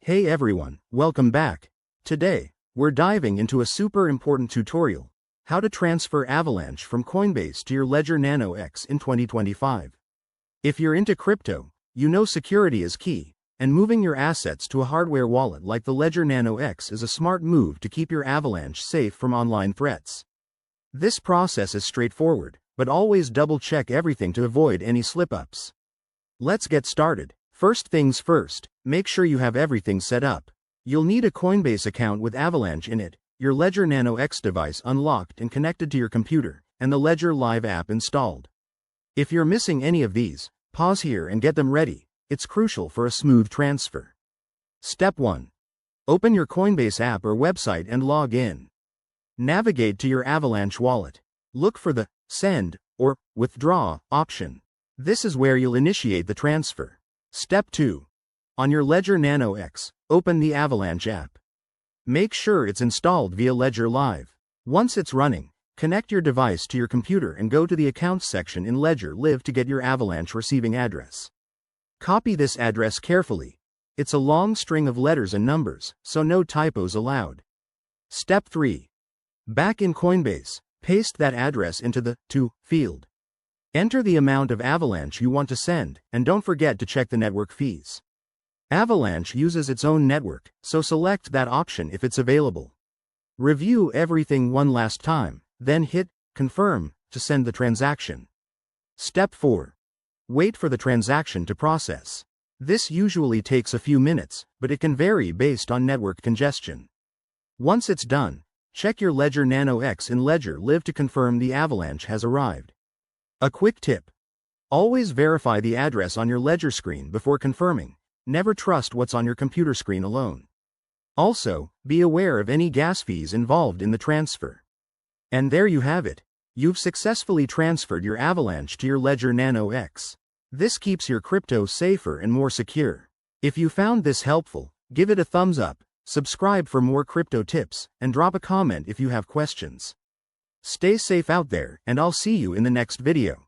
Hey everyone, welcome back. Today, we're diving into a super important tutorial, how to transfer Avalanche from Coinbase to your Ledger Nano X in 2025. If you're into crypto, you know security is key, and moving your assets to a hardware wallet like the Ledger Nano X is a smart move to keep your Avalanche safe from online threats. This process is straightforward, but always double-check everything to avoid any slip-ups. Let's get started. First things first, make sure you have everything set up. You'll need a Coinbase account with Avalanche in it, your Ledger Nano X device unlocked and connected to your computer, and the Ledger Live app installed. If you're missing any of these, pause here and get them ready. It's crucial for a smooth transfer. Step 1. Open your Coinbase app or website and log in. Navigate to your Avalanche wallet. Look for the Send or Withdraw option. This is where you'll initiate the transfer. Step 2. On your Ledger Nano X, open the Avalanche app. Make sure it's installed via Ledger Live. Once it's running, connect your device to your computer and go to the Accounts section in Ledger Live to get your Avalanche receiving address. Copy this address carefully. It's a long string of letters and numbers, so no typos allowed. Step 3. Back in Coinbase, paste that address into the To field. Enter the amount of Avalanche you want to send, and don't forget to check the network fees. Avalanche uses its own network, so select that option if it's available. Review everything one last time, then hit Confirm to send the transaction. Step 4. Wait for the transaction to process. This usually takes a few minutes, but it can vary based on network congestion. Once it's done, check your Ledger Nano X in Ledger Live to confirm the Avalanche has arrived. A quick tip. Always verify the address on your Ledger screen before confirming. Never trust what's on your computer screen alone. Also, be aware of any gas fees involved in the transfer. And there you have it. You've successfully transferred your Avalanche to your Ledger Nano X. This keeps your crypto safer and more secure. If you found this helpful, give it a thumbs up, subscribe for more crypto tips, and drop a comment if you have questions. Stay safe out there, and I'll see you in the next video.